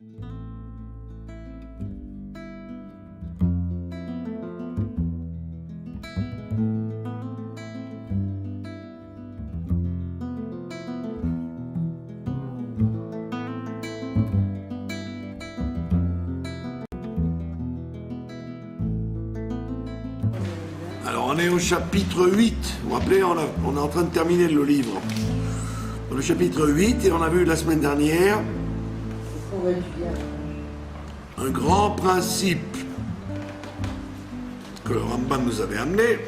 Alors on est au chapitre 8, vous vous rappelez, on est en train de terminer le livre. Dans le chapitre 8, et on a vu la semaine dernière un grand principe que le Rambam nous avait amené,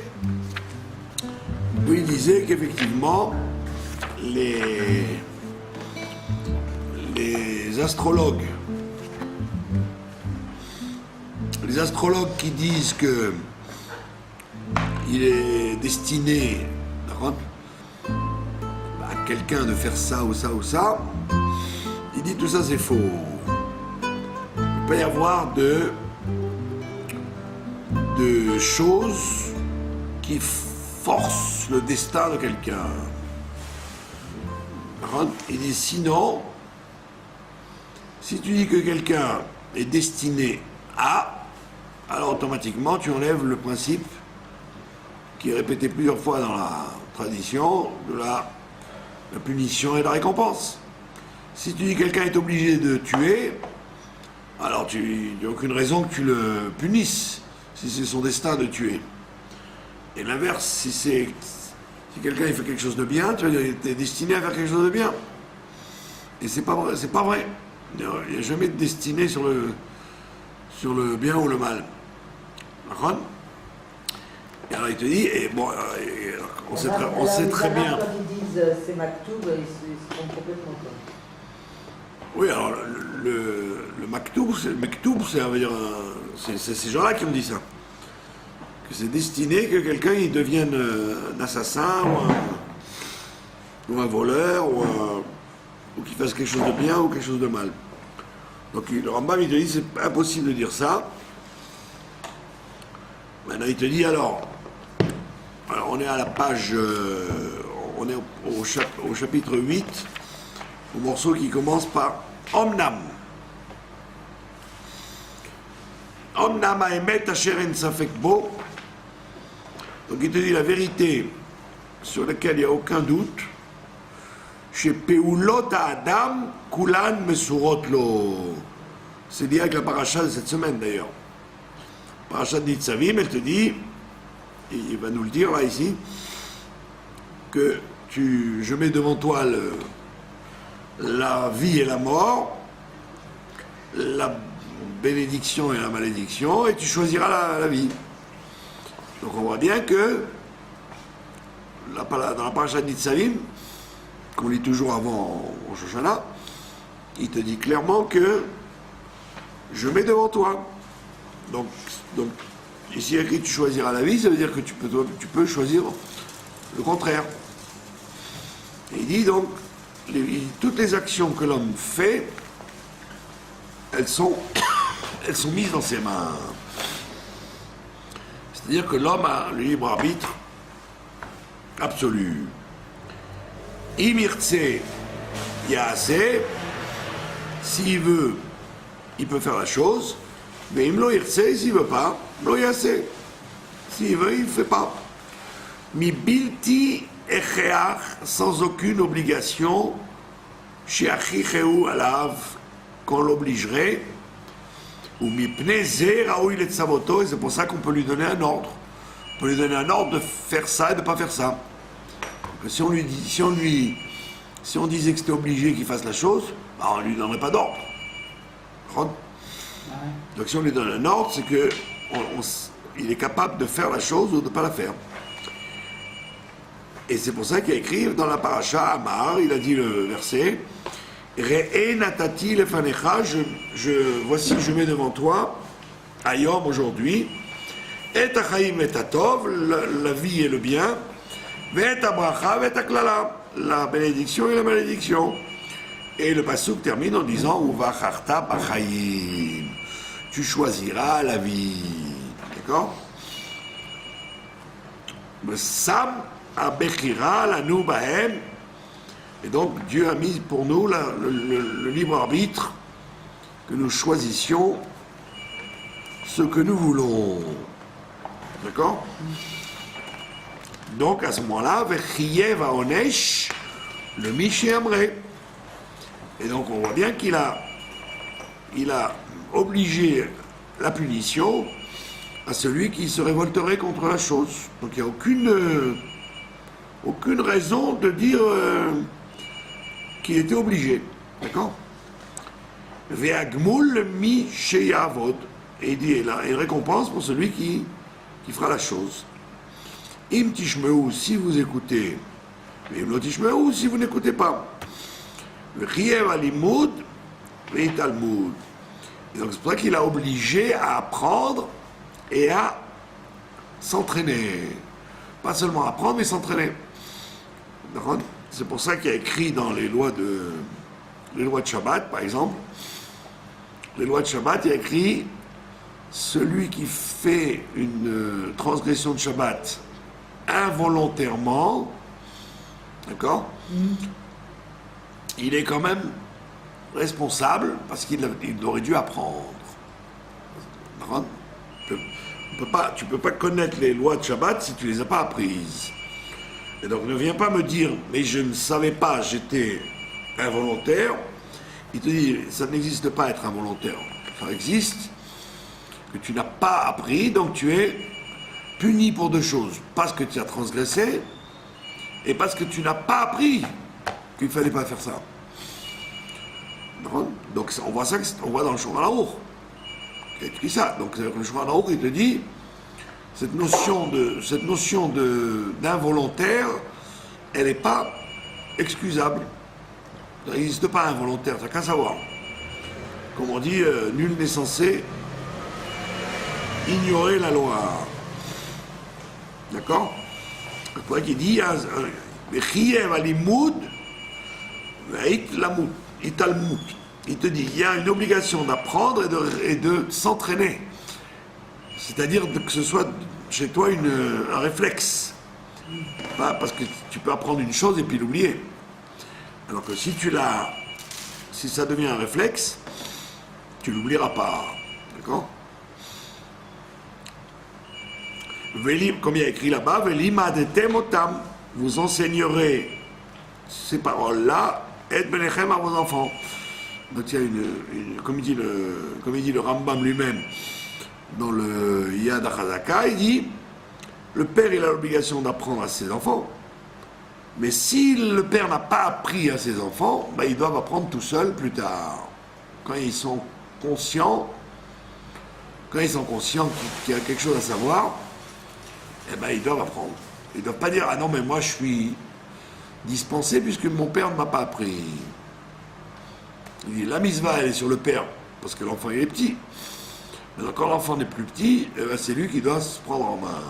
où il disait qu'effectivement les astrologues qui disent que il est destiné à quelqu'un de faire ça ou ça ou ça, il dit tout ça c'est faux. Il peut y avoir de choses qui forcent le destin de quelqu'un. Il dit sinon, si tu dis que quelqu'un est destiné à, alors automatiquement tu enlèves le principe qui est répété plusieurs fois dans la tradition de la punition et de la récompense. Si tu dis que quelqu'un est obligé de tuer, alors il n'y a aucune raison que tu le punisses, si c'est son destin de tuer. Et l'inverse, si quelqu'un il fait quelque chose de bien, tu vas dire qu'il est destiné à faire quelque chose de bien. Et c'est pas vrai. Il n'y a jamais de destinée sur le bien ou le mal. D'accord ? Et alors il te dit, et bon, on sait très bien. Quand ils disent c'est Maktoub, ils se trompent complètement. Oui, alors le Maktoub, c'est ces gens-là qui ont dit ça. Que c'est destiné que quelqu'un il devienne un assassin ou un voleur ou qu'il fasse quelque chose de bien ou quelque chose de mal. Donc le Rambam il te dit c'est impossible de dire ça. Maintenant il te dit alors on est à la page, on est au chapitre 8, au morceau qui commence par Omnam. Omnam haemet asher en safek bo. Donc il te dit la vérité sur laquelle il n'y a aucun doute. Chez Peulot Adam Kulan Mesurot Lo. C'est lié avec la paracha de cette semaine d'ailleurs. Paracha de Nitzavim, elle te dit, et il va nous le dire là ici, que je mets devant toi la vie et la mort, la bénédiction et la malédiction, et tu choisiras la vie. Donc on voit bien que dans la paracha de Nitzavim, qu'on lit toujours avant Rosh Hashanah, il te dit clairement que je mets devant toi. Donc ici il y a écrit tu choisiras la vie, ça veut dire que tu peux choisir le contraire. Et il dit donc, toutes les actions que l'homme fait, elles sont mises dans ses mains. C'est-à-dire que l'homme a le libre arbitre absolu. Imirtse Yaase, s'il veut, il peut faire la chose, mais Imlo Irtse, s'il veut pas, Lo Yaase. S'il veut, il ne fait pas. Mi bilti echeach, sans aucune obligation, chez Achicheu alav, qu'on l'obligerait, ou mi pneze raoui le tsavoto, et c'est pour ça qu'on peut lui donner un ordre. On peut lui donner un ordre de faire ça et de ne pas faire ça. Si on disait que c'était obligé qu'il fasse la chose, bah on ne lui donnerait pas d'ordre. Donc si on lui donne un ordre, c'est qu'il est capable de faire la chose ou de ne pas la faire. Et c'est pour ça qu'il y a écrit dans la paracha Amar, il a dit le verset, Re'e natati lefanecha, voici je mets devant toi, Ayom aujourd'hui, et achaim et atov, la vie et le bien, Ve'et abracha ve'et aklala, la bénédiction et la malédiction. Et le pasuk termine en disant Uvacharta b'chaim, tu choisiras la vie. D'accord? Sam abechira lanu bahem. Et donc Dieu a mis pour nous le libre arbitre que nous choisissions ce que nous voulons. D'accord? Donc à ce moment-là, Vechiev Aonesh, le Miché Amré. Et donc on voit bien qu'il a obligé la punition à celui qui se révolterait contre la chose. Donc il n'y a aucune raison de dire qu'il était obligé. D'accord? Ve'agmul mi sheyavod. Et il dit, là, une récompense pour celui qui fera la chose. Im tishmeu, si vous écoutez. Im lo tishmeu, si vous n'écoutez pas. Ve'chiev alimud, ve'talmud. Et donc c'est pour ça qu'il a obligé à apprendre et à s'entraîner. Pas seulement apprendre, mais s'entraîner. D'accord? C'est pour ça qu'il y a écrit dans les lois de Shabbat, par exemple, les lois de Shabbat, il y a écrit celui qui fait une transgression de Shabbat involontairement, d'accord, il est quand même responsable parce qu'il aurait dû apprendre. D'accord? Tu peux pas connaître les lois de Shabbat si tu les as pas apprises. Et donc ne viens pas me dire mais je ne savais pas, j'étais involontaire. Il te dit ça n'existe pas être involontaire. Ça existe que tu n'as pas appris, donc tu es puni pour deux choses. Parce que tu as transgressé et parce que tu n'as pas appris qu'il ne fallait pas faire ça. Donc on voit ça, on voit dans le Shulchan Aruch. Il a écrit ça. Donc le Shulchan Aruch, il te dit cette notion d'involontaire, elle n'est pas excusable. Ça n'existe pas involontaire, t'as qu'à savoir. Comme on dit, nul n'est censé ignorer la loi. D'accord? C'est pour ça qu'il dit il te dit, il y a une obligation d'apprendre et de s'entraîner. C'est-à-dire que ce soit chez toi un réflexe. Pas parce que tu peux apprendre une chose et puis l'oublier. Alors que si ça devient un réflexe, tu l'oublieras pas. D'accord? Comme il y a écrit là-bas, vous enseignerez ces paroles-là, et benechem à vos enfants. Donc il y a comme il dit le Rambam lui-même dans le Yad HaChazaka, il dit le père il a l'obligation d'apprendre à ses enfants, mais si le père n'a pas appris à ses enfants, ils doivent apprendre tout seuls plus tard, quand ils sont conscients qu'il y a quelque chose à savoir. Ils doivent apprendre. Ils ne doivent pas dire ah non mais moi je suis dispensé puisque mon père ne m'a pas appris. Il dit la mitzvah elle est sur le père parce que l'enfant il est petit. Mais quand l'enfant n'est plus petit, c'est lui qui doit se prendre en main.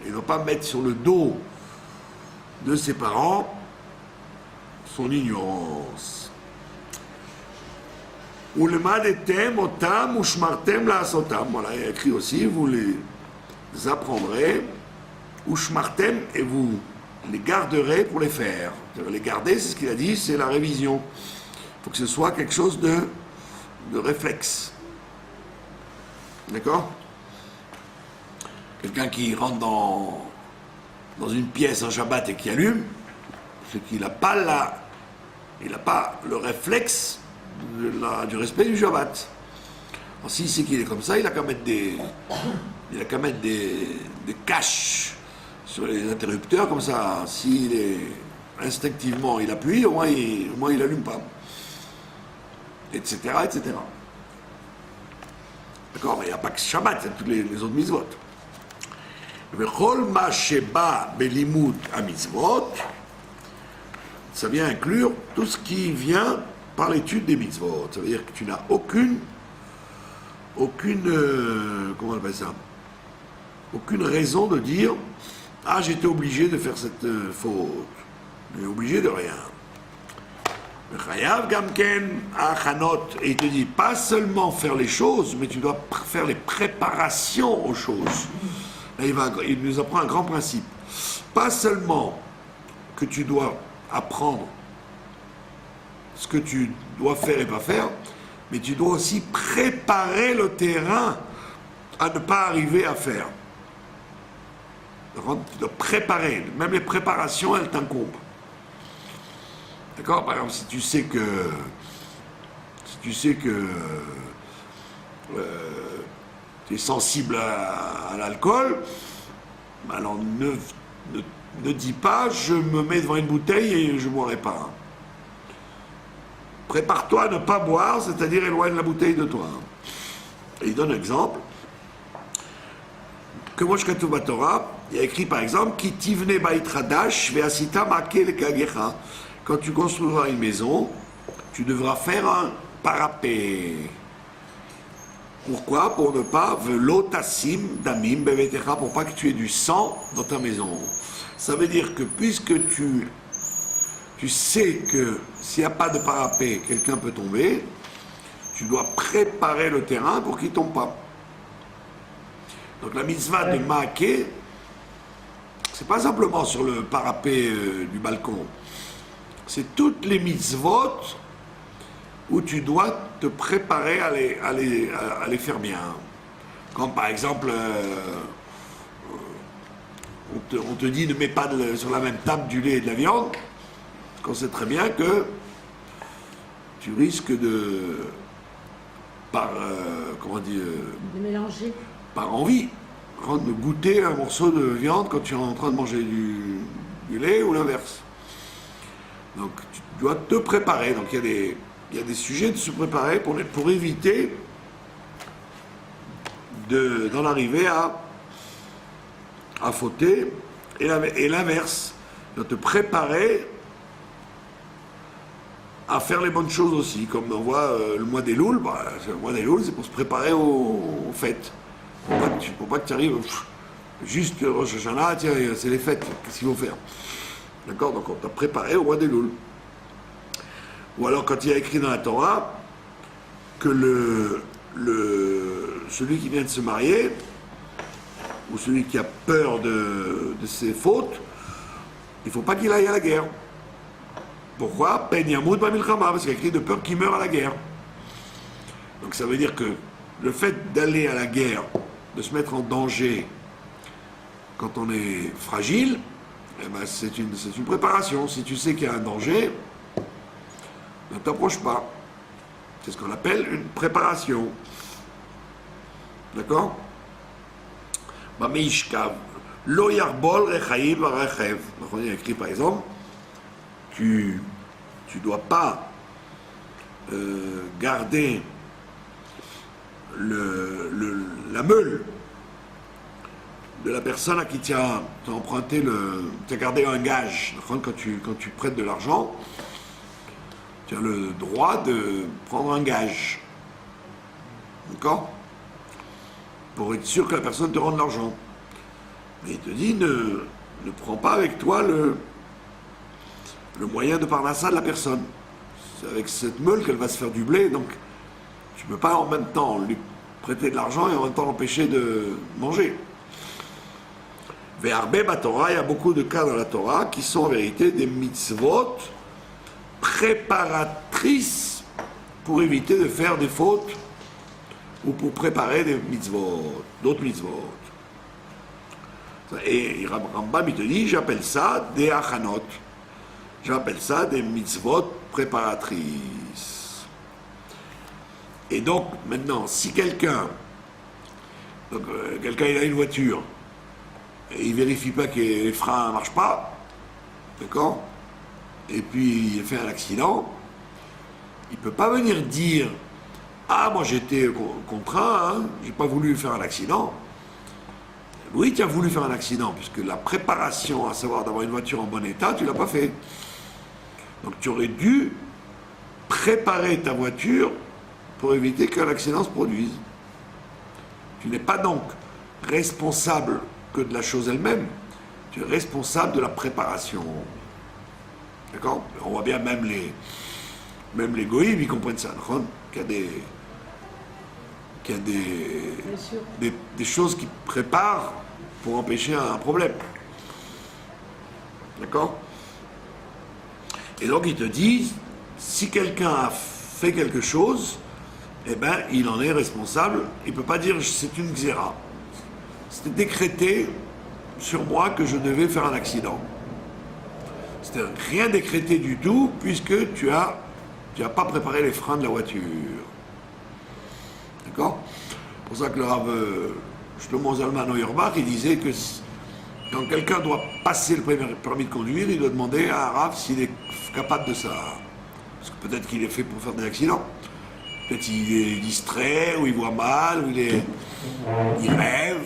Il ne doit pas mettre sur le dos de ses parents son ignorance. Ulemadetem otam ushmartem la'asotam. Voilà, il y a écrit aussi, vous les apprendrez, ushmartem, et vous les garderez pour les faire. Les garder, c'est ce qu'il a dit, c'est la révision. Il faut que ce soit quelque chose de réflexe. D'accord? Quelqu'un qui rentre dans une pièce en Shabbat et qui allume, c'est qu'il n'a pas le réflexe du respect du Shabbat. Alors s'il sait qu'il est comme ça, il a qu'à mettre des caches sur les interrupteurs, comme ça, s'il est instinctivement, il appuie, au moins il n'allume pas. Etc., etc. D'accord? Mais il n'y a pas que Shabbat, il y a toutes les autres mitzvot. Vechol ma sheba belimud ha-mitzvot, ça vient inclure tout ce qui vient par l'étude des mitzvot. Ça veut dire que tu n'as aucune comment on appelle ça, aucune raison de dire ah j'étais obligé de faire cette faute. Tu n'es obligé de rien. Et il te dit pas seulement faire les choses, mais tu dois faire les préparations aux choses. Là, il nous apprend un grand principe. Pas seulement que tu dois apprendre ce que tu dois faire et pas faire, mais tu dois aussi préparer le terrain à ne pas arriver à faire. D'accord? Tu dois préparer, même les préparations, elles t'incombent. D'accord? Par exemple, si tu sais que tu es sensible à l'alcool, alors ne dis pas je me mets devant une bouteille et je ne boirai pas. Prépare-toi à ne pas boire, c'est-à-dire éloigne la bouteille de toi. Et il donne un exemple. Que Moshe Katuv Torah, il y a écrit par exemple Ki tivne bait chadash ve'asita makel kagecha. Quand tu construiras une maison, tu devras faire un parapet. Pourquoi? Pour ne pas velotassim damim bevetecha, pour pas que tu aies du sang dans ta maison. Ça veut dire que puisque tu sais que s'il n'y a pas de parapet, quelqu'un peut tomber, tu dois préparer le terrain pour qu'il ne tombe pas. Donc la mitzvah de Maaké, c'est pas simplement sur le parapet du balcon, c'est toutes les mitzvot où tu dois te préparer à les faire bien. Comme par exemple, on te dit ne mets pas sur la même table du lait et de la viande, qu'on sait très bien que tu risques de mélanger. Par envie, de goûter un morceau de viande quand tu es en train de manger du lait ou l'inverse. Donc tu dois te préparer. Donc il y a des sujets de se préparer pour éviter d'en arriver à fauter. Et l'inverse, de te préparer à faire les bonnes choses aussi. Comme on voit le mois des Louls, le mois des Louls, c'est pour se préparer aux fêtes. Pour pas que tu arrives juste Rosh Hashanah, tiens, c'est les fêtes, qu'est-ce qu'il faut faire? D'accord? Donc on t'a préparé au mois des Louls. Ou alors quand il y a écrit dans la Torah que celui qui vient de se marier, ou celui qui a peur de ses fautes, il ne faut pas qu'il aille à la guerre. Pourquoi? Pen Yamoud Bamilchama, parce qu'il y a écrit de peur qu'il meure à la guerre. Donc ça veut dire que le fait d'aller à la guerre, de se mettre en danger quand on est fragile, eh ben c'est une préparation. Si tu sais qu'il y a un danger, ne t'approche pas. C'est ce qu'on appelle une préparation. D'accord? Mamishkav. Lo yarbol rechaim varechev. Donc on y a écrit par exemple, tu dois pas garder la meule de la personne à qui tu as emprunté tu as gardé un gage. Quand tu prêtes de l'argent, tu as le droit de prendre un gage. D'accord? Pour être sûr que la personne te rende l'argent. Mais il te dit, ne prends pas avec toi le moyen de parnassa de la personne. C'est avec cette meule qu'elle va se faire du blé, donc tu ne peux pas en même temps lui prêter de l'argent et en même temps l'empêcher de manger. Ve'arbe Torah, il y a beaucoup de cas dans la Torah qui sont en vérité des mitzvot préparatrices pour éviter de faire des fautes ou pour préparer des mitzvot, d'autres mitzvot. Et Rambam il te dit, j'appelle ça des achanot. J'appelle ça des mitzvot préparatrices. Et donc, maintenant, si quelqu'un il a une voiture, et il ne vérifie pas que les freins ne marchent pas, d'accord? Et puis il fait un accident, il ne peut pas venir dire « Ah, moi j'étais contraint, hein, j'ai pas voulu faire un accident ». Oui, tu as voulu faire un accident, puisque la préparation, à savoir d'avoir une voiture en bon état, tu ne l'as pas fait. Donc tu aurais dû préparer ta voiture pour éviter qu'un accident se produise. Tu n'es pas donc responsable que de la chose elle-même, tu es responsable de la préparation. D'accord? On voit bien même les goïms, ils comprennent ça, qu'il y a des choses qui préparent pour empêcher un problème. D'accord? Et donc ils te disent, si quelqu'un a fait quelque chose, eh bien, il en est responsable. Il ne peut pas dire c'est une xéra. C'était décrété sur moi que je devais faire un accident. C'était rien décrété du tout, puisque tu as pas préparé les freins de la voiture. D'accord? C'est pour ça que le Rav Shlomo Zalman Auerbach, il disait que quand quelqu'un doit passer le permis de conduire, il doit demander à un Rav s'il est capable de ça. Parce que peut-être qu'il est fait pour faire des accidents. Peut-être qu'il est distrait, ou il voit mal, ou il rêve.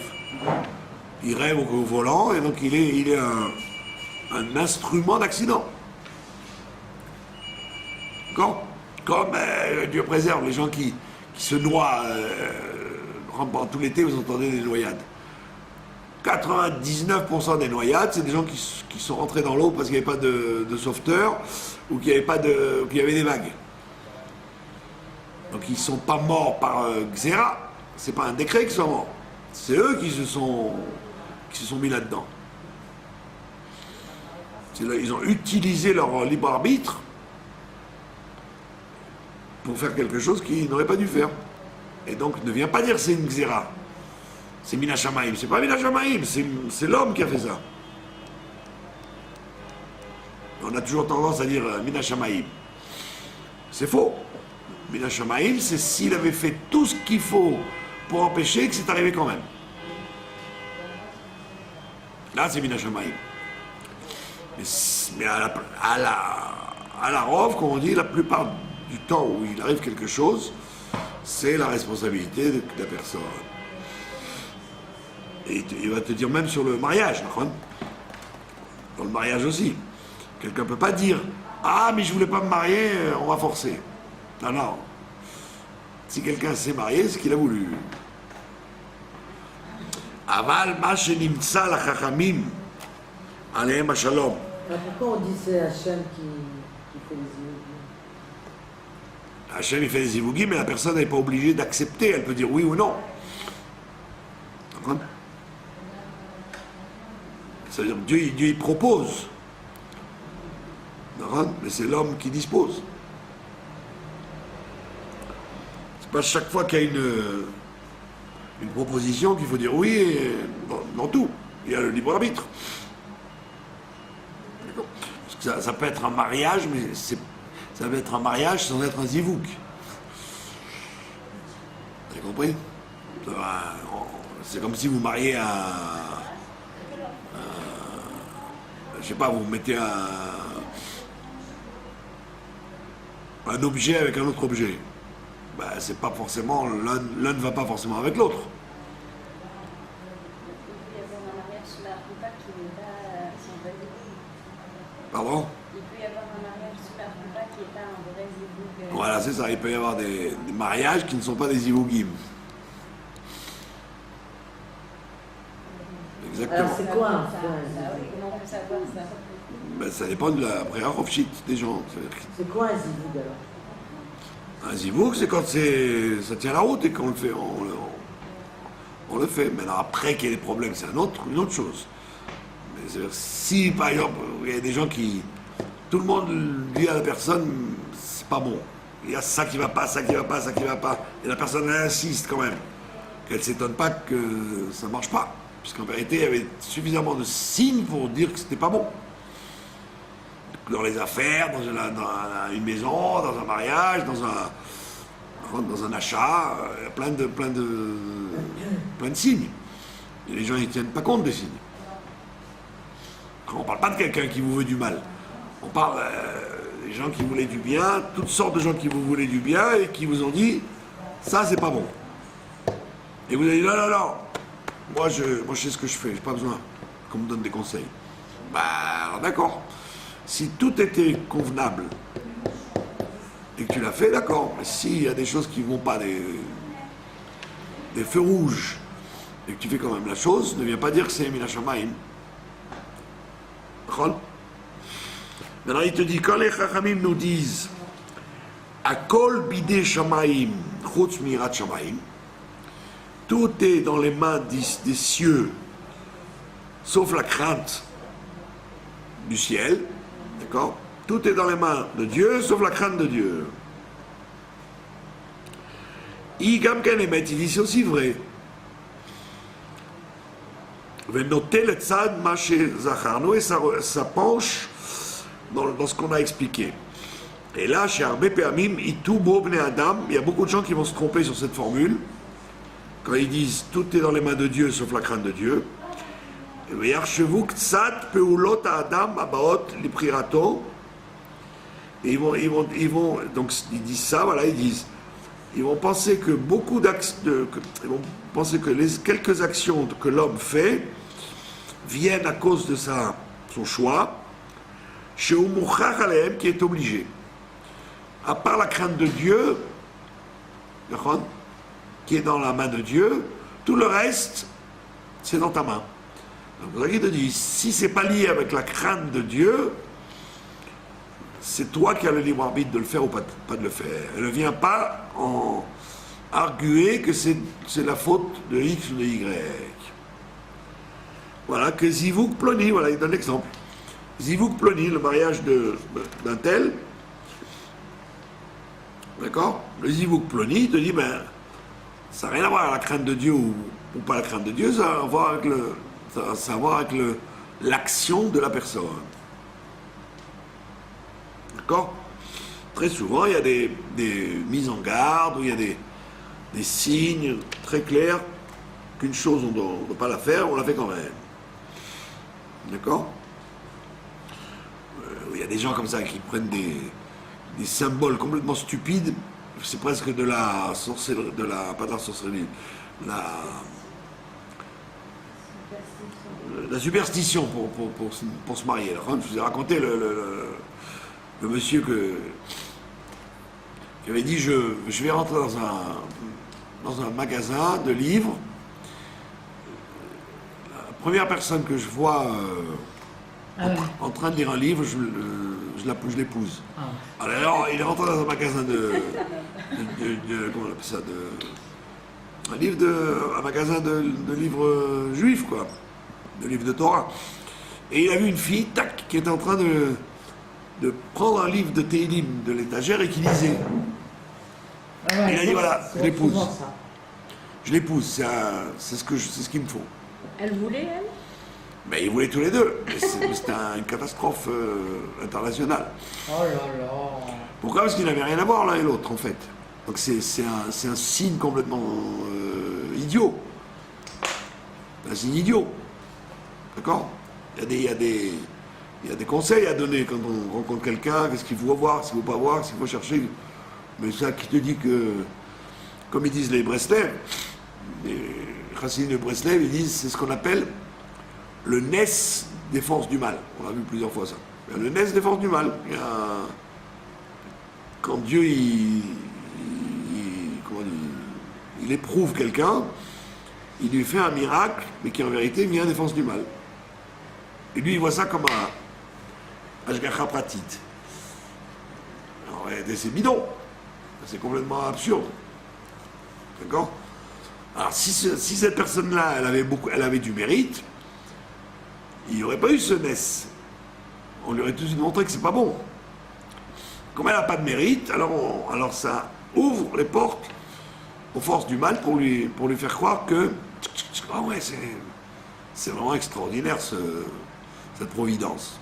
Il rêve au volant, et donc il est un instrument d'accident. D'accord? Comme Dieu préserve les gens qui se noient pendant tout l'été, vous entendez des noyades. 99% des noyades, c'est des gens qui sont rentrés dans l'eau parce qu'il n'y avait pas de sauveteur ou qu'il y avait des vagues. Donc ils ne sont pas morts par Xéra, c'est pas un décret qu'ils sont morts. C'est eux qui se sont mis là-dedans. Ils ont utilisé leur libre arbitre pour faire quelque chose qu'ils n'auraient pas dû faire. Et donc ne viens pas dire c'est une Xéra. C'est Mina Shamaim. C'est pas Mina Shamaim, c'est l'homme qui a fait ça. On a toujours tendance à dire Mina Shamaim. C'est faux. Mina Shamaim, c'est s'il avait fait tout ce qu'il faut pour empêcher que c'est arrivé quand même. Là, c'est Mina Shamaim. Mais à la rove, comme on dit, la plupart du temps où il arrive quelque chose, c'est la responsabilité de la personne. Et il va te dire même sur le mariage, dans le mariage aussi. Quelqu'un ne peut pas dire « Ah, mais je ne voulais pas me marier, on va forcer ». Non, non. Si quelqu'un s'est marié, c'est qu'il a voulu. Aval ma shenimtsa la chachamim alehem hashalom. Pourquoi on dit c'est Hachem qui fait les zivugim? Hachem il fait les zivugim, mais la personne n'est pas obligée d'accepter. Elle peut dire oui ou non. C'est-à-dire Dieu il propose. Mais c'est l'homme qui dispose. C'est pas chaque fois qu'il y a une proposition qu'il faut dire oui dans tout. Il y a le libre arbitre. Parce que ça peut être un mariage, mais ça peut être un mariage sans être un zivouk. Vous avez compris? C'est comme si vous mariez je sais pas, vous mettez un objet avec un autre objet. Ben, c'est pas forcément, l'un ne va pas forcément avec l'autre. Pardon? Il peut y avoir un mariage super sympa qui n'est pas un vrai zivoug. Voilà, c'est ça. Il peut y avoir des mariages qui ne sont pas des zivougim. Exactement. Alors c'est quoi un Ah oui, comment on peut savoir ça? Ben, ça dépend de la préarovchit des gens. C'est quoi un zivoug alors? Un zivoug, c'est quand ça tient la route et qu'on le fait. On le fait. Maintenant, après qu'il y ait des problèmes, c'est une autre chose. Mais si, par exemple, il y a des gens qui... Tout le monde dit à la personne, c'est pas bon. Il y a ça qui va pas, ça qui va pas, ça qui va pas. Et la personne, elle insiste quand même. Qu'elle ne s'étonne pas que ça ne marche pas. Puisqu'en vérité, il y avait suffisamment de signes pour dire que c'était pas bon. Dans les affaires, dans une maison, dans un mariage, dans un achat, il y a plein de signes. Et les gens ne tiennent pas compte des signes. On ne parle pas de quelqu'un qui vous veut du mal. On parle des gens qui voulaient du bien, toutes sortes de gens qui vous voulaient du bien et qui vous ont dit ça c'est pas bon. Et vous avez dit non, moi je sais ce que je fais, j'ai pas besoin qu'on me donne des conseils. Bah alors d'accord. Si tout était convenable et que tu l'as fait, d'accord. Mais s'il y a des choses qui ne vont pas, des feux rouges, et que tu fais quand même la chose, ne viens pas dire que c'est Mina Shamaim. Maintenant, il te dit, quand les Chachamim nous disent Akol bidé Shamaim, chutz mirat Shamaim, tout est dans les mains des cieux, sauf la crainte du ciel, d'accord? Tout est dans les mains de Dieu, sauf la crainte de Dieu. Igam Kanemet, il dit c'est aussi vrai. Venotel et Tzad Maché Zacharno, et ça penche dans ce qu'on a expliqué. Et là, chez Arbe Peamim, Itou Bobne Adam, il y a beaucoup de gens qui vont se tromper sur cette formule, quand ils disent tout est dans les mains de Dieu sauf la crainte de Dieu. Yarchevou Ktsat Peulot Adam Abaot Liprirato. Et ils vont, donc ils disent ça, voilà, ils vont penser que ils vont penser que quelques actions que l'homme fait viennent à cause de son choix, chez Umuchach Aleem, qui est obligé. À part la crainte de Dieu, qui est dans la main de Dieu, tout le reste, c'est dans ta main. Donc, il te dit, si c'est pas lié avec la crainte de Dieu, c'est toi qui as le libre arbitre de le faire ou pas de le faire. Elle ne vient pas en arguer que c'est la faute de X ou de Y. Voilà, que Zivouk Ploni, voilà, il donne l'exemple. Zivouk Ploni, le mariage d'un tel, d'accord? Le Zivouk Ploni te dit, ben, ça n'a rien à voir avec la crainte de Dieu ou pas la crainte de Dieu, ça a à voir avec l'action de la personne. D'accord? Très souvent, il y a des mises en garde, ou il y a des signes très clairs qu'une chose, on ne doit pas la faire, on la fait quand même. D'accord? Il y a des gens comme ça qui prennent des symboles complètement stupides, c'est presque de la sorcellerie, pas de la sorcellerie, la superstition pour se marier. Alors, je vous ai raconté le monsieur qui avait dit je vais rentrer dans un magasin de livres. La première personne que je vois en train de lire un livre, je l'épouse. Ah. Alors il est rentré dans un magasin comment on appelle ça, un magasin de livres juifs, quoi, de livres de Torah. Et il a vu une fille, tac, qui était en train de prendre un livre de Télim de l'étagère et qui lisait. Ah ouais, il a dit voilà, je l'épouse. Ça. Je l'épouse, c'est ce qu'il me faut. Elle voulait, elle? Mais ils voulaient tous les deux. C'était une catastrophe internationale. Oh là là. Pourquoi? Parce qu'ils n'avaient rien à voir l'un et l'autre, en fait. Donc c'est un signe complètement idiot. Un signe idiot. D'accord? Il y a des conseils à donner quand on rencontre quelqu'un, qu'est-ce qu'il faut voir, ce qu'il ne faut pas voir, ce qu'il faut chercher. Mais ça qui te dit que, comme ils disent les Breslev, les Chassidim de Breslev, ils disent c'est ce qu'on appelle le Nes des forces du mal. On a vu plusieurs fois ça. Le Nes des forces du mal. Quand Dieu il éprouve quelqu'un, il lui fait un miracle, mais qui en vérité vient des forces du mal. Et lui, il voit ça comme un Ashgacha Pratit. En réalité, c'est bidon. C'est complètement absurde. D'accord? Alors, si cette personne-là, elle avait du mérite, il n'y aurait pas eu ce NES. On lui aurait tout de suite montré que c'est pas bon. Comme elle n'a pas de mérite, alors ça ouvre les portes aux forces du mal pour lui faire croire que ah ouais, c'est vraiment extraordinaire cette providence.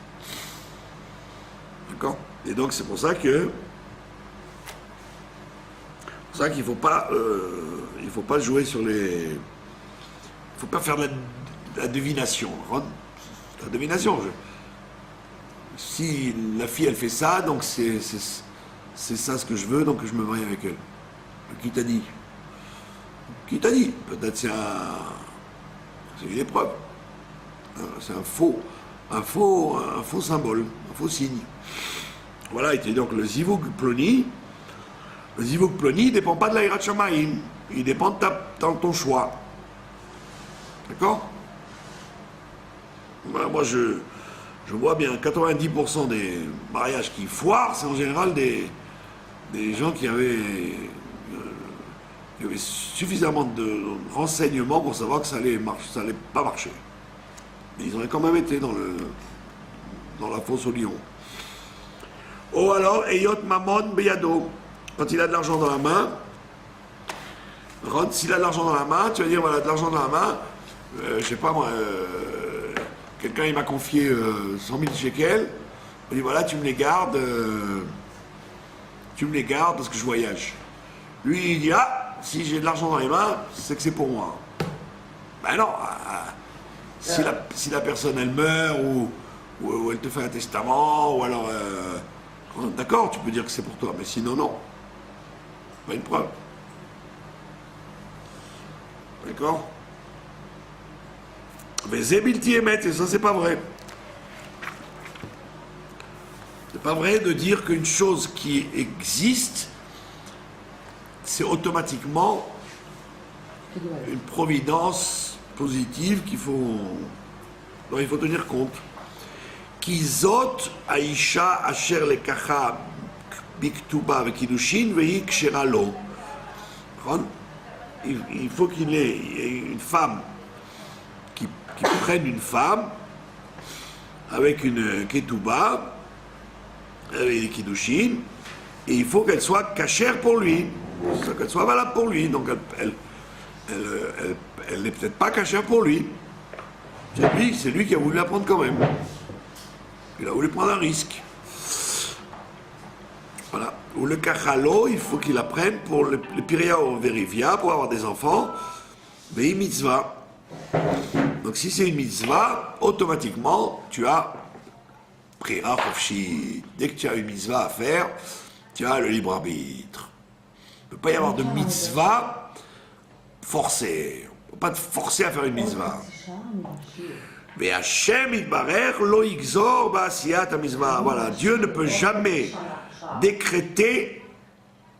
D'accord? Et donc c'est pour ça qu'il ne faut pas jouer sur les. Il ne faut pas faire de la divination. La divination. Si la fille elle fait ça, donc c'est ça ce que je veux, donc je me marie avec elle. Qui t'a dit? Qui t'a dit? Peut-être c'est une épreuve. C'est un faux symbole, un faux signe. Voilà, et donc le Zivug Ploni. Le Zivug Ploni ne dépend pas de la Hirat Shamayim, il dépend de ton choix. D'accord? Voilà, moi je vois bien 90% des mariages qui foirent, c'est en général des gens qui avaient suffisamment de renseignements pour savoir que ça allait pas marcher. Mais ils auraient quand même été dans la fosse au lion. Ou alors, Eyot Mamon Beyado, quand il a de l'argent dans la main, S'il a de l'argent dans la main, tu vas dire, voilà, de l'argent dans la main, je sais pas moi, quelqu'un il m'a confié 100 000 shekels, il dit, voilà, tu me les gardes parce que je voyage. Lui, il dit, ah, si j'ai de l'argent dans les mains, c'est que c'est pour moi. Ben non, si la personne elle meurt ou elle te fait un testament, ou alors, d'accord, tu peux dire que c'est pour toi, mais sinon, non. Pas une preuve. D'accord? Mais Zébilti émet, et ça c'est pas vrai. C'est pas vrai de dire qu'une chose qui existe, c'est automatiquement une providence positive dont il faut tenir compte. Kizot Aisha Asher Lekacha Biktuba Vekidushin Vei Kshera Lo. Il faut qu'il y ait une femme qui prenne une femme avec une ketouba, avec des kiddushin, et il faut qu'elle soit cachère pour lui, qu'elle soit valable pour lui. Donc elle n'est peut-être pas cachère pour lui. C'est lui qui a voulu la prendre quand même. Il a voulu prendre un risque. Voilà. Ou le kachalo, il faut qu'il la prenne pour le piria ou verivia, pour avoir des enfants, mais une mitzvah. Donc si c'est une mitzvah, automatiquement, tu as prira chofshi. Dès que tu as une mitzvah à faire, tu as le libre arbitre. Il ne peut pas y avoir de mitzvah forcée. On ne peut pas te forcer à faire une mitzvah. Mais Hachem itbarer lo yigzor ba'asiyat mitzvah. Voilà, Dieu ne peut jamais décréter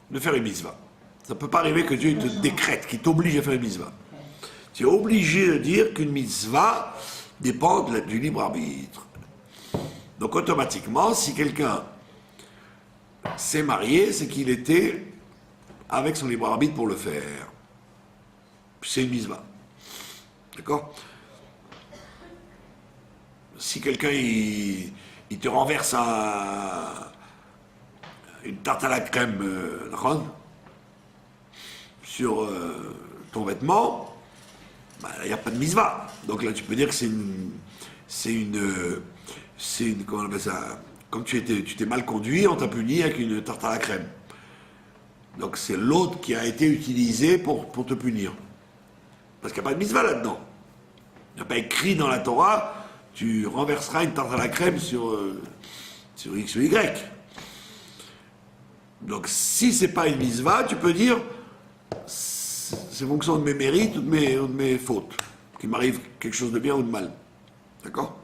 de faire une mitzvah. Ça ne peut pas arriver que Dieu te décrète, qu'il t'oblige à faire une mitzvah. Tu es obligé de dire qu'une mitzvah dépend du libre arbitre. Donc automatiquement, si quelqu'un s'est marié, c'est qu'il était avec son libre arbitre pour le faire. C'est une mitzvah. D'accord? Si quelqu'un il te renverse une tarte à la crème sur ton vêtement, il n'y a pas de mitzvah. Donc là, tu peux dire que c'est une comment on appelle ça? Comme tu t'es mal conduit, on t'a puni avec une tarte à la crème. Donc c'est l'autre qui a été utilisé pour te punir. Parce qu'il n'y a pas de mitzvah là-dedans. Il n'y a pas écrit dans la Torah, tu renverseras une tarte à la crème sur X ou Y. Donc si c'est pas une mitzvah, tu peux dire c'est fonction de mes mérites ou de mes fautes, qu'il m'arrive quelque chose de bien ou de mal. D'accord?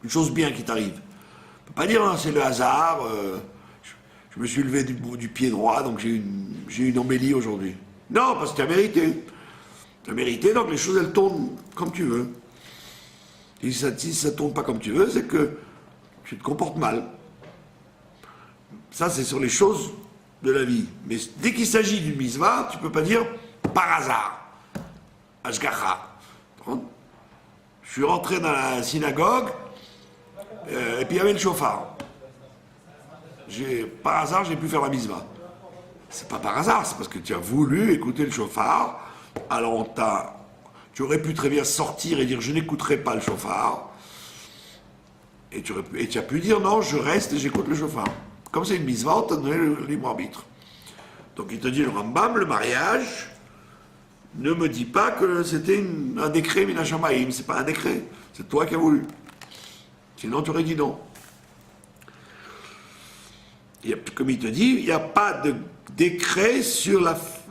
Une chose bien qui t'arrive. On peut pas dire hein, c'est le hasard, je me suis levé du pied droit, donc j'ai eu une embellie aujourd'hui. Non, parce que tu as mérité. Tu as mérité, donc les choses elles tournent comme tu veux. Et si ça ne tourne pas comme tu veux, c'est que tu te comportes mal. Ça, c'est sur les choses de la vie. Mais dès qu'il s'agit d'une mitzvah, tu ne peux pas dire par hasard. Ashgacha. Je suis rentré dans la synagogue, et puis il y avait le chauffard. Par hasard, j'ai pu faire la mitzvah. C'est pas par hasard, c'est parce que tu as voulu écouter le chauffard. Alors tu aurais pu très bien sortir et dire je n'écouterai pas le chauffard. Et tu as pu dire non, je reste et j'écoute le chauffard. Comme c'est une mitzvah, on t'a donné le libre arbitre. Donc il te dit le Rambam, le mariage, ne me dis pas que c'était un décret Mina Shamayim, c'est pas un décret, c'est toi qui as voulu. Sinon tu aurais dit non. Comme il te dit, il n'y a pas de décret sur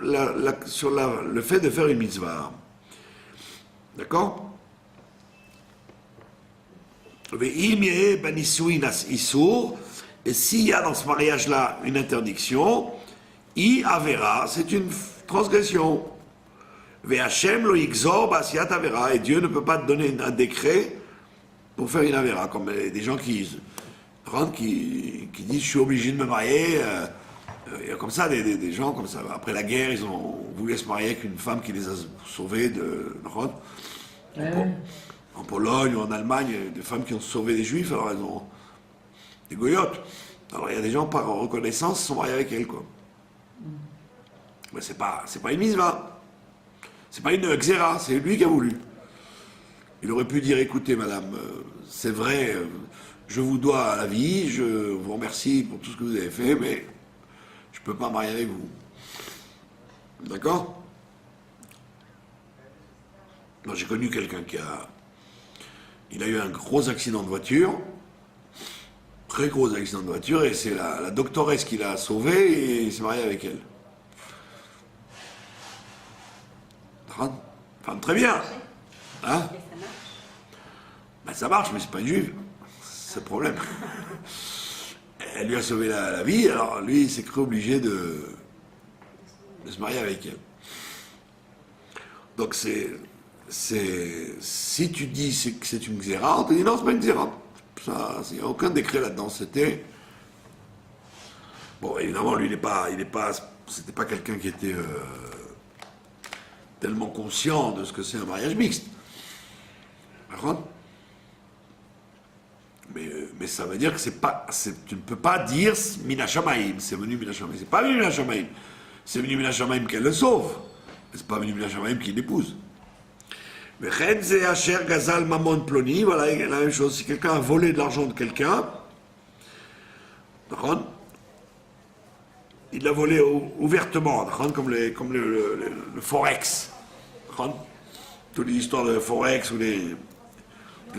le fait de faire une mitzvah. D'accord? Et s'il y a dans ce mariage-là une interdiction, I avera, c'est une transgression. Ve'Hashem lo yigzor ba'asiyat avera, et Dieu ne peut pas te donner un décret pour faire une avera, comme des gens qui disent je suis obligé de me marier. Il y a comme ça des gens comme ça. Après la guerre, ils ont voulu se marier avec une femme qui les a sauvés en Pologne ou en Allemagne, des femmes qui ont sauvé des juifs, alors elles ont des goyotes. Alors il y a des gens par reconnaissance qui sont mariés avec elles, quoi. Mais c'est pas une mitzvah. C'est pas une xéra, c'est lui qui a voulu. Il aurait pu dire, écoutez madame, c'est vrai, je vous dois la vie, je vous remercie pour tout ce que vous avez fait, mais je peux pas me marier avec vous. D'accord? Non, j'ai connu quelqu'un il a eu un gros accident de voiture, très gros accident de voiture, et c'est la doctoresse qui l'a sauvé et il s'est marié avec elle. Femme très bien. Hein? Et ça marche. Ben, ça marche, mais c'est pas une juive. C'est le problème. Elle lui a sauvé la vie, alors lui, il s'est cru obligé de se marier avec elle. Donc si tu dis que c'est une xéra, on te dit non, c'est pas une xéra. Il n'y a aucun décret là-dedans. C'était. Bon, évidemment, lui, c'était pas quelqu'un qui était tellement conscient de ce que c'est un mariage mixte. D'accord? Mais ça veut dire que tu ne peux pas dire Mina Shamaim, c'est venu Mina Shamaim. C'est pas venu Mina Shamaim. C'est venu Mina Shamaim qu'elle le sauve. C'est pas venu Mina Shamaim qui l'épouse. Mais Renze Asher Gazal Mamon Ploni, voilà la même chose. Si quelqu'un a volé de l'argent de quelqu'un, d'accord, il l'a volé ouvertement, d'accord, comme le Forex. D'accord, toutes les histoires de Forex ou les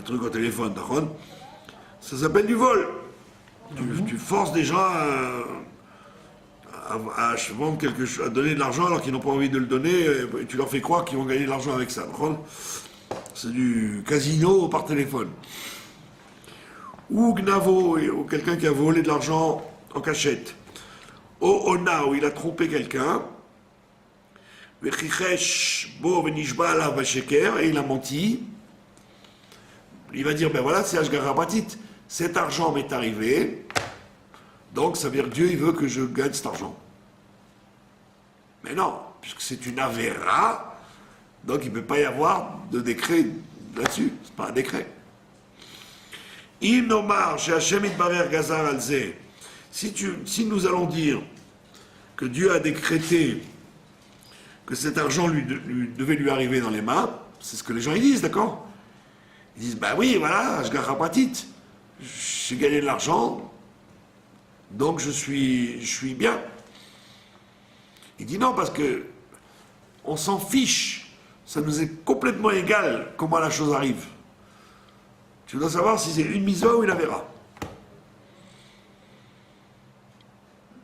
trucs au téléphone, d'accord. Ça s'appelle du vol. Tu forces des gens à vendre quelque chose, à donner de l'argent alors qu'ils n'ont pas envie de le donner, et tu leur fais croire qu'ils vont gagner de l'argent avec ça. C'est du casino par téléphone. Ou Gnavo, ou quelqu'un qui a volé de l'argent en cachette. Ou Ona, où il a trompé quelqu'un. Et il a menti. Il va dire, ben voilà, c'est Ashgara Pratit. Cet argent m'est arrivé, donc ça veut dire que Dieu il veut que je gagne cet argent. Mais non, puisque c'est une avéra, donc il ne peut pas y avoir de décret là-dessus, c'est pas un décret. Inomar, chez Hachem Itbarer Gazar Alze, si nous allons dire que Dieu a décrété que cet argent devait lui arriver dans les mains, c'est ce que les gens ils disent, d'accord? Ils disent, ben oui, voilà, Ashgara Pratit. J'ai gagné de l'argent, donc je suis bien. Il dit non, parce que on s'en fiche, ça nous est complètement égal comment la chose arrive. Tu dois savoir si c'est une mitzvah ou une avéra.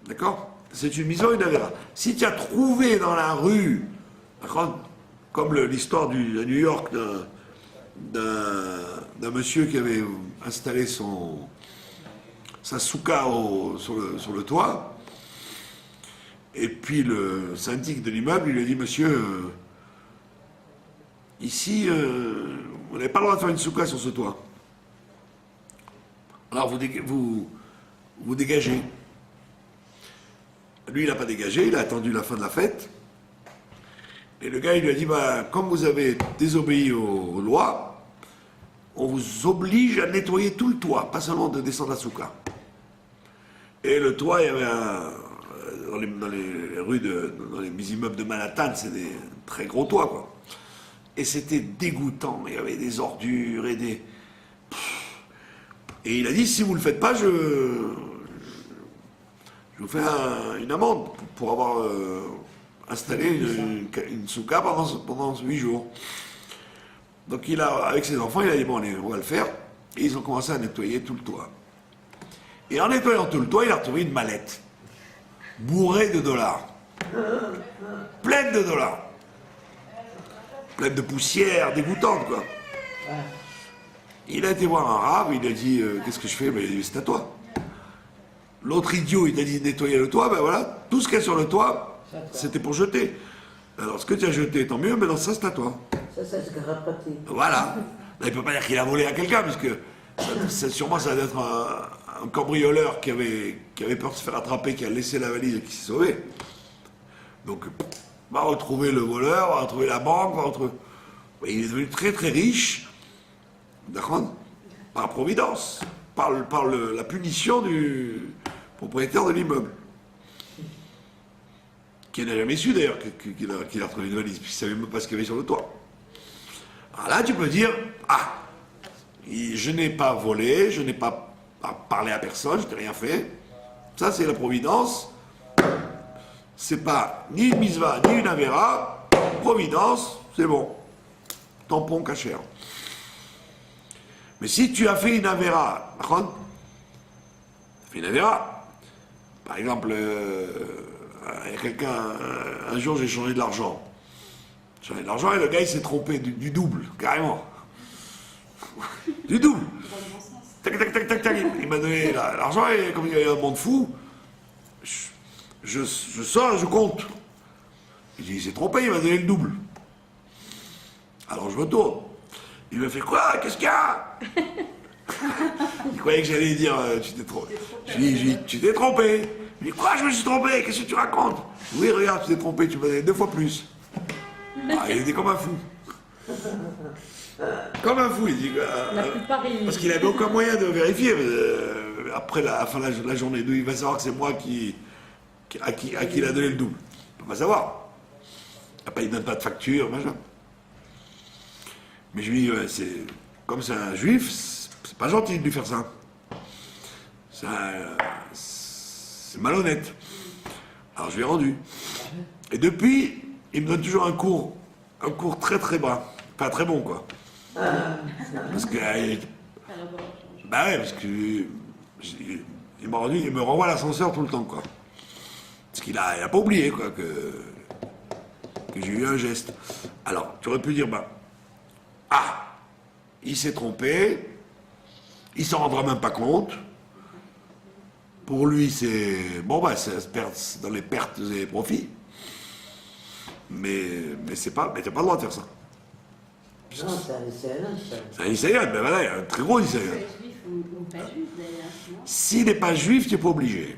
D'accord? C'est une mitzvah ou une avéra. Si tu as trouvé dans la rue, comme l'histoire à New York d'un monsieur qui avait installé sa souka sur le toit, et puis le syndic de l'immeuble, il lui a dit, monsieur, ici, vous n'avez pas le droit de faire une souka sur ce toit. Alors vous dégagez. Lui, il n'a pas dégagé, il a attendu la fin de la fête, et le gars, il lui a dit, comme vous avez désobéi aux lois, on vous oblige à nettoyer tout le toit, pas seulement de descendre la souka. Et le toit, il y avait dans les rues, dans les immeubles de Manhattan, c'est des très gros toits, quoi. Et c'était dégoûtant, il y avait des ordures et des... Et il a dit, si vous ne le faites pas, je vous fais une amende pour avoir installé une souka pendant 8 jours. Donc avec ses enfants, il a dit, bon, on va le faire. Et ils ont commencé à nettoyer tout le toit. Et en nettoyant tout le toit, il a retrouvé une mallette bourrée de dollars. Pleine de dollars. Pleine de poussière, dégoûtante, quoi. Il a été voir un rave, il a dit, qu'est-ce que je fais? Ben, il a dit, c'est à toi. L'autre idiot, il a dit, nettoyer le toit, ben voilà, tout ce qu'il y a sur le toit, c'était pour jeter. Alors, ce que tu as jeté, tant mieux, mais non, ça, c'est à toi. Ça se grappater. Voilà. Là, il ne peut pas dire qu'il a volé à quelqu'un, puisque sûrement ça doit être un cambrioleur qui avait peur de se faire attraper, qui a laissé la valise et qui s'est sauvé. Donc, va retrouver le voleur, va retrouver la banque, va retrouver... Il est devenu très très riche, d'accord, par providence, par la punition du propriétaire de l'immeuble, qui n'a jamais su d'ailleurs qu'il a retrouvé une valise, puisqu'il ne savait même pas ce qu'il y avait sur le toit. Alors là, tu peux dire, ah, je n'ai pas volé, je n'ai pas parlé à personne, je n'ai rien fait. Ça, c'est la providence. C'est pas ni une mitzvah, ni une avéra. Providence, c'est bon. Tampon cachère. Mais si tu as fait une avéra, une avéra, par exemple, il y a quelqu'un, un jour j'ai changé de l'argent. J'ai changé de l'argent et le gars il s'est trompé du double, carrément. Du double. Tac, tac, tac, tac, tac. Il m'a donné l'argent et comme il y avait un monde fou, je sors et je compte. Il s'est trompé, il m'a donné le double. Alors je me tourne. Il me fait quoi? Qu'est-ce qu'il y a? Il croyait que j'allais dire tu t'es trompé. Je lui dis tu t'es trompé. Il me dit quoi, je me suis trompé? Qu'est-ce que tu racontes? Oui, regarde, tu t'es trompé, tu m'as donné 2 fois plus. Ah, il était comme un fou. Comme un fou, il dit. Parce qu'il n'avait aucun moyen de vérifier. Après la fin de la journée, il va savoir que c'est moi à qui il a donné le double. Il ne peut pas savoir. Après, il ne donne pas de facture, machin. Mais je lui dis, comme c'est un juif, c'est pas gentil de lui faire ça. C'est malhonnête. Alors je lui ai rendu. Et depuis, il me donne toujours un cours très très bas. Pas très bon, quoi. Parce que. Bah ouais, parce que. Il m'a rendu, il me renvoie à l'ascenseur tout le temps, quoi. Parce qu'il a pas oublié, quoi, que j'ai eu un geste. Alors, tu aurais pu dire, il s'est trompé, il s'en rendra même pas compte. Pour lui, c'est. Bon, ça se perd dans les pertes et les profits. Mais c'est pas. Mais t'as pas le droit de faire ça. Non, c'est un lycéen, ça. C'est un lycéen, ben voilà, un très gros lycéen. C'est juif ou pas juif d'ailleurs, non? S'il n'est pas juif, tu n'es pas obligé.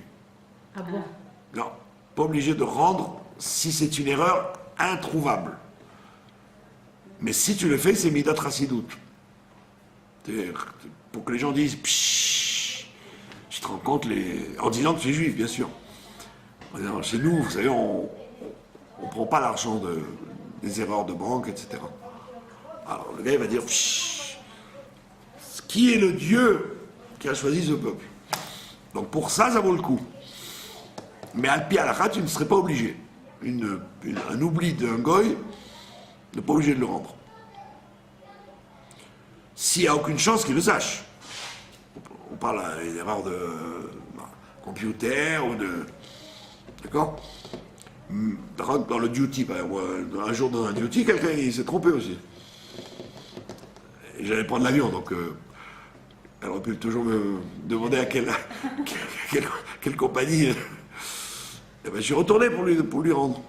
Ah bon? Non, pas obligé de rendre si c'est une erreur introuvable. Mais si tu le fais, c'est midat chassidout. Pour que les gens disent pshhh, tu te rends compte, en disant que tu es juif, bien sûr. Chez nous, vous savez, on ne prend pas l'argent des erreurs de banque, etc. Alors le gars il va dire pshhh, qui est le Dieu qui a choisi ce peuple? Donc pour ça, ça vaut le coup. Mais al-pi halakha, tu ne serais pas obligé. Un oubli d'un goy, n'est pas obligé de le rendre. S'il n'y a aucune chance qu'il le sache. On parle d'une erreur de computer ou de. D'accord? Dans le duty, par exemple, un jour dans un duty, quelqu'un il s'est trompé aussi. Et j'allais prendre l'avion, donc elle aurait pu toujours me demander à quelle compagnie. Et ben, je suis retourné pour lui rendre.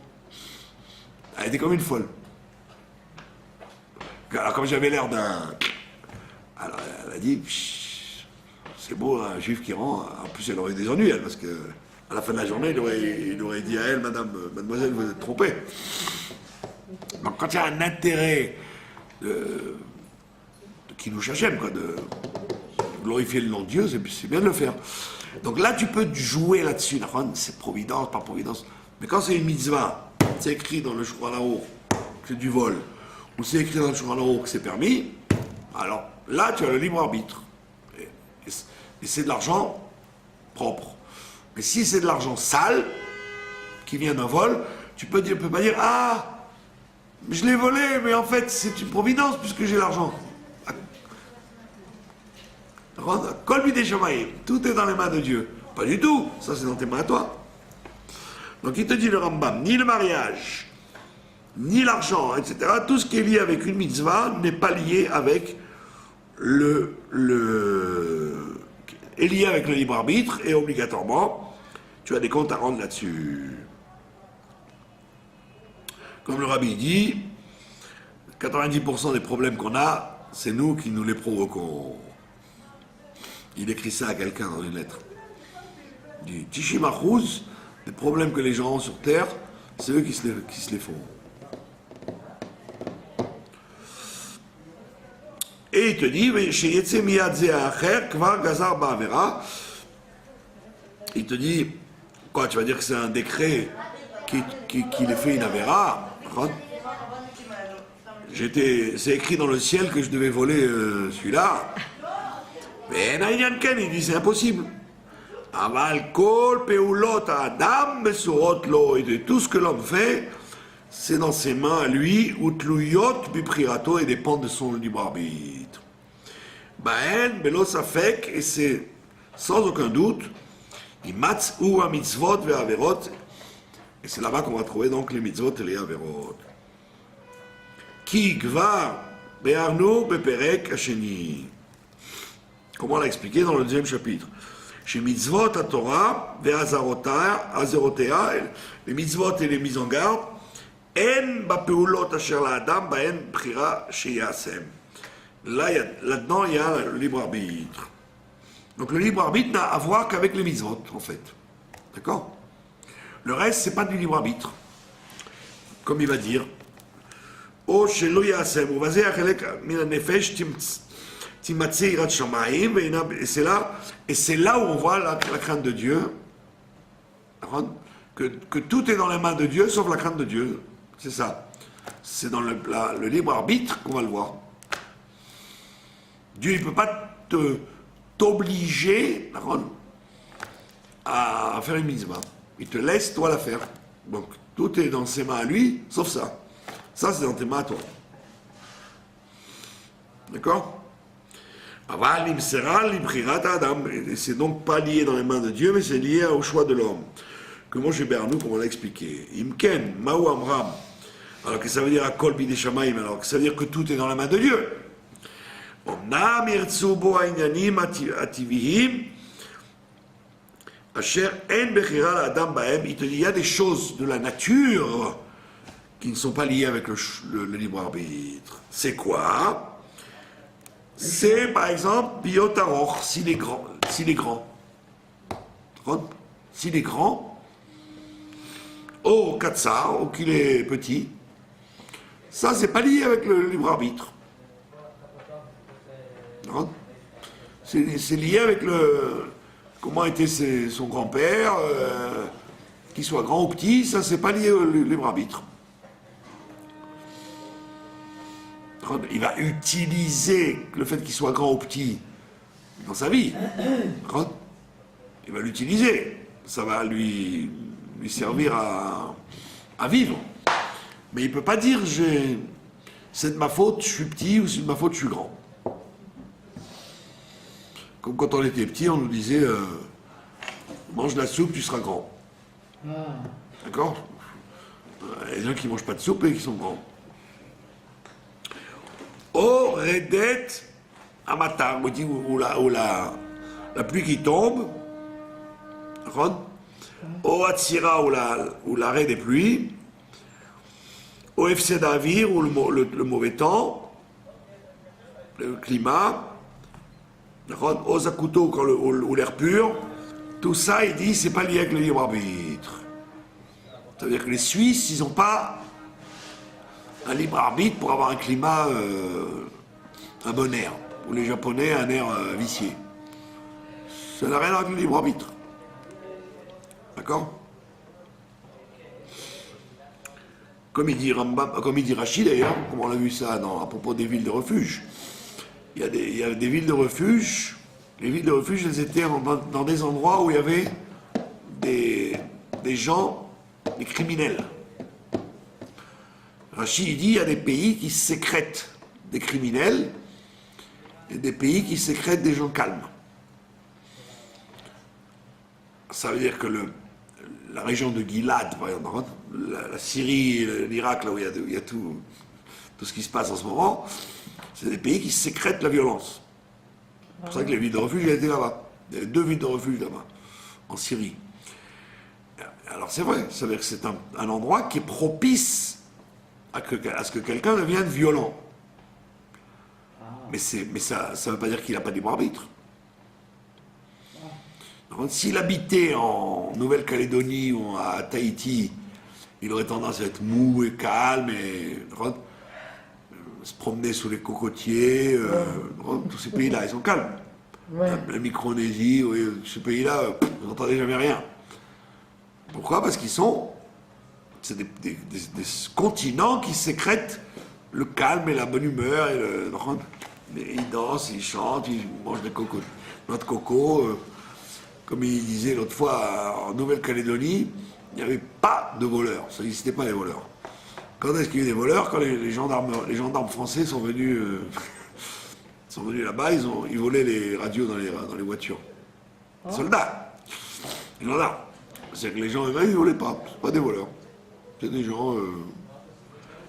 Elle était comme une folle. Alors comme j'avais l'air d'un... Alors elle a dit, c'est beau un juif qui rend. En plus elle aurait eu des ennuis, elle, parce que à la fin de la journée, il aurait dit à elle, mademoiselle, vous êtes trompée. Donc quand il y a un intérêt de qui nous Hachem, quoi, de glorifier le nom de Dieu, c'est bien de le faire. Donc là, tu peux jouer là-dessus. C'est providence, pas providence. Mais quand c'est une mitzvah, c'est écrit dans le Shulchan Aruch que c'est du vol, ou c'est écrit dans le Shulchan Aruch que c'est permis, alors là, tu as le libre arbitre. Et c'est de l'argent propre. Mais si c'est de l'argent sale, qui vient d'un vol, tu peux pas dire, ah, je l'ai volé, mais en fait, c'est une providence puisque j'ai l'argent. Tout est dans les mains de Dieu. Pas du tout, ça c'est dans tes mains à toi. Donc il te dit le Rambam, ni le mariage, ni l'argent, etc., tout ce qui est lié avec une mitzvah n'est pas lié avec est lié avec le libre arbitre et obligatoirement, tu as des comptes à rendre là-dessus. Comme le rabbi dit, 90% des problèmes qu'on a, c'est nous qui nous les provoquons. Il écrit ça à quelqu'un dans une lettre. Il dit Tishimachouz, des problèmes que les gens ont sur Terre, c'est eux qui se les font. Et il te dit il te dit, quoi, tu vas dire que c'est un décret qu'il ait fait une avéra, c'est écrit dans le ciel que je devais voler celui-là. Mais Naïnian Ken, il dit c'est impossible. Aval kol peulot adam besurot lo, et de tout ce que l'homme fait, c'est dans ses mains à lui, utluyot biprirato, et dépend de son libre arbitre. Baen belo safek, et c'est sans aucun doute, imatz ou mitzvot ve averot, et c'est là-bas qu'on va trouver donc les mitzvot et les averot. Ki gvar be'arnu beperek hasheni. Comment on l'a expliqué dans le deuxième chapitre. Chez mitzvot à Torah, ve'azarotea, les mitzvot et les mises en garde, en ba'peulot asher la'adam ba'en b'chira sheyasem. Là-dedans, il y a le libre arbitre. Donc le libre arbitre n'a à voir qu'avec les mitzvot, en fait. D'accord? Le reste, c'est pas du libre arbitre. Comme il va dire. O shelo yasem, ou vazeh achelek min hanefesh timatzeh irat shamayim, et c'est là où on voit la crainte de Dieu. Que tout est dans les mains de Dieu, sauf la crainte de Dieu. C'est ça. C'est dans le libre arbitre qu'on va le voir. Dieu ne peut pas t'obliger à faire une mitzvah. Il te laisse toi la faire. Donc tout est dans ses mains à lui, sauf ça. Ça c'est dans tes mains à toi. D'accord? Et c'est donc pas lié dans les mains de Dieu, mais c'est lié au choix de l'homme. Comment j'ai bernou, comme on l'a expliqué. Imken, Maou Amram. Alors que ça veut dire à Kol Bidei Shamayim, alors que ça veut dire que tout est dans la main de Dieu. Omnam yirtzu bo ha'inyanim ativihim asher en bechira la'adam ba'em. Il te dit, il y a des choses de la nature qui ne sont pas liées avec le libre arbitre. C'est quoi? C'est par exemple biotaror, s'il est grand. S'il est grand. Ou katsar, ou qu'il est petit. Ça, c'est pas lié avec le libre arbitre. C'est lié avec comment était son grand-père, qu'il soit grand ou petit, ça c'est pas lié au libre arbitre. Il va utiliser le fait qu'il soit grand ou petit dans sa vie. Il va l'utiliser. Ça va lui servir à vivre. Mais il ne peut pas dire c'est de ma faute, je suis petit, ou c'est de ma faute, je suis grand. Comme quand on était petit, on nous disait mange la soupe, tu seras grand. D'accord? Il y a des gens qui ne mangent pas de soupe et qui sont grands. Oh, redet amatar, où la pluie qui tombe, au atsira, ou l'arrêt des pluies, au efsed avir, ou le mauvais temps, le climat, au zakuto, ou l'air pur, tout ça, il dit, c'est pas lié avec le libre arbitre. Ça veut dire que les Suisses, ils n'ont pas un libre arbitre pour avoir un climat, un bon air, ou les Japonais un air vicié. Ça n'a rien à voir avec le libre arbitre. D'accord? Comme il dit Rachid d'ailleurs, comme on l'a vu ça à propos des villes de refuge. Il y a des villes de refuge. Les villes de refuge, elles étaient dans des endroits où il y avait des gens, des criminels. Rachid dit il y a des pays qui sécrètent des criminels et des pays qui sécrètent des gens calmes. Ça veut dire que la région de Gilad, par exemple, la Syrie, l'Irak, là où il y a tout ce qui se passe en ce moment, c'est des pays qui sécrètent la violence. C'est pour ça que les villes de refuge étaient là-bas. Il y avait 2 villes de refuge là-bas, en Syrie. Alors c'est vrai, ça veut dire que c'est un endroit qui est propice à ce que quelqu'un devienne violent. Mais ça ne veut pas dire qu'il n'a pas de libre arbitre. S'il habitait en Nouvelle-Calédonie ou à Tahiti, il aurait tendance à être mou et calme et se promener sous les cocotiers. Tous ces pays-là, ils sont calmes. La Micronésie, ces pays-là, vous n'entendez jamais rien. Pourquoi? Parce qu'ils sont c'est des continents qui sécrètent le calme et la bonne humeur. Ils dansent, ils chantent, ils mangent des noix de coco. Comme il disait l'autre fois, en Nouvelle-Calédonie, il n'y avait pas de voleurs. Ça n'existait pas, les voleurs. Quand est-ce qu'il y a eu des voleurs? Quand les gendarmes français sont venus là-bas, ils volaient les radios dans les voitures. Oh. Soldats. Les gendarmes. C'est que les gens eux-mêmes, ils ne volaient pas. C'est pas des voleurs. C'est des gens...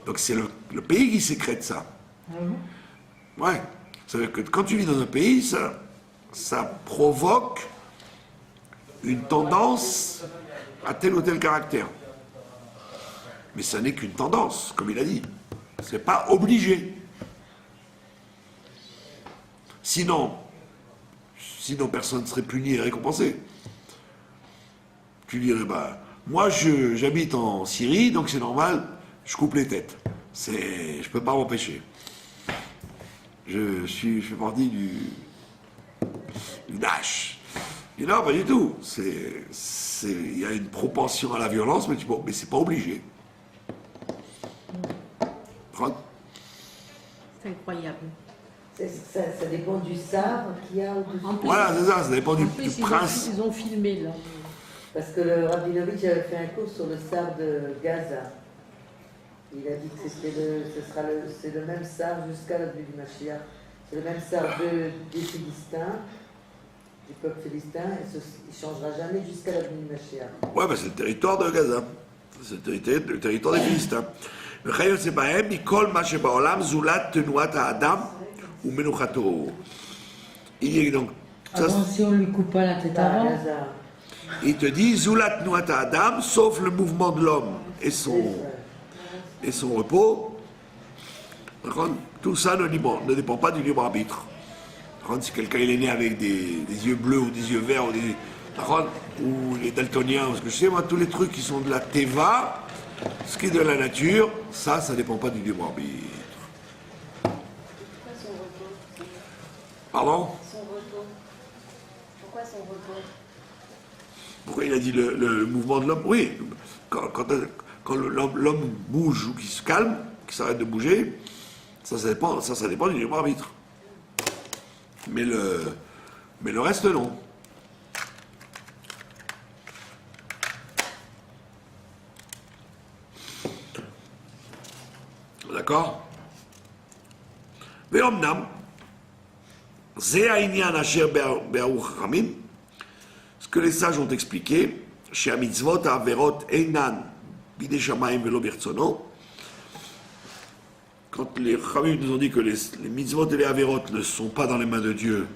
Donc c'est le pays qui sécrète ça. Ouais. Ça veut dire que quand tu vis dans un pays, ça provoque une tendance à tel ou tel caractère. Mais ça n'est qu'une tendance, comme il a dit. C'est pas obligé. Sinon personne ne serait puni et récompensé. Tu dirais, moi j'habite en Syrie, donc c'est normal, je coupe les têtes. Je peux pas m'empêcher. Je fais partie du Daesh. Et non, pas du tout. Il y a une propension à la violence, mais c'est pas obligé. C'est incroyable. Ça dépend du sabre qu'il y a au-dessus. Voilà, c'est ça dépend du prince. Ils ont filmé là. Parce que le Rabinovitch avait fait un cours sur le sabre de Gaza. Il a dit que c'est le même sabre jusqu'à la venue du Mashiach. C'est le même sabre des Philistins, du peuple philistin, et il ne changera jamais jusqu'à la venue du Mashiach. Ouais, c'est le territoire de Gaza. C'est le territoire des Philistins. Donc, ça, si on lui coupe pas la tête avant. Il te dit Zulat Nuat Adam, sauf le mouvement de l'homme et son repos. Tout ça ne dépend pas du libre arbitre. Si quelqu'un est né avec des yeux bleus ou des yeux verts ou les daltoniens, ou ce que je sais, moi, tous les trucs qui sont de la teva, ce qui est de la nature, ça dépend pas du libre arbitre. Pourquoi son repos? Pardon? Son repos. Pourquoi son repos? Pourquoi il a dit le mouvement de l'homme? Oui, quand l'homme bouge ou qu'il se calme, qu'il s'arrête de bouger, ça dépend du libre arbitre. Mais le reste, non. D'accord? Ve'omnam, ze ha'inyan asher be'aru chachamim, ce que les sages ont expliqué, chez Mitzvot ha'averot einan bidei shamayim ve'lo birtzono, quand les chachamim nous ont dit que les mitzvot et les averot ne sont pas dans les mains de Dieu,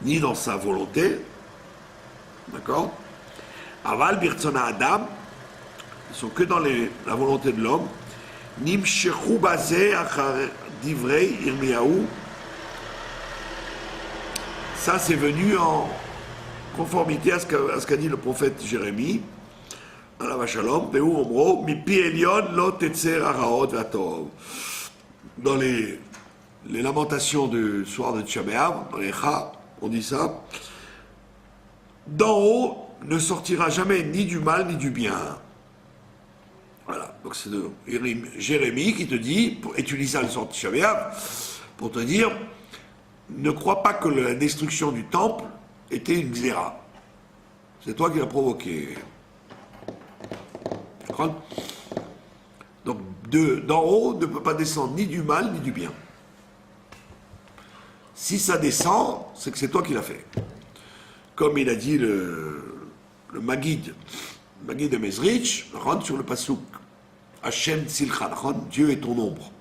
ni dans sa volonté, d'accord? Aval birtzona adam, ils sont que dans la volonté de l'homme. Nimshechu bazeh achar divrei Yirmiyahu. Ça, c'est venu en conformité à ce qu'a dit le prophète Jérémie, alav shalom, Vehu omro, mipi elyon lo tetzer haraot v'atov. Dans les lamentations du soir de Tisha B'Av, dans les Cha, on dit ça. D'en haut ne sortira jamais ni du mal ni du bien. Voilà, donc c'est de Jérémie qui te dit, et tu lis ça le soir de Tisha B'Av, pour te dire, ne crois pas que la destruction du temple était une xéra. C'est toi qui l'as provoqué. Donc d'en haut ne peut pas descendre ni du mal ni du bien. Si ça descend, c'est que c'est toi qui l'as fait. Comme il a dit le Maguid de Mezrich, rentre sur le pasouk. Hashem Tzilcha, Dieu est ton ombre.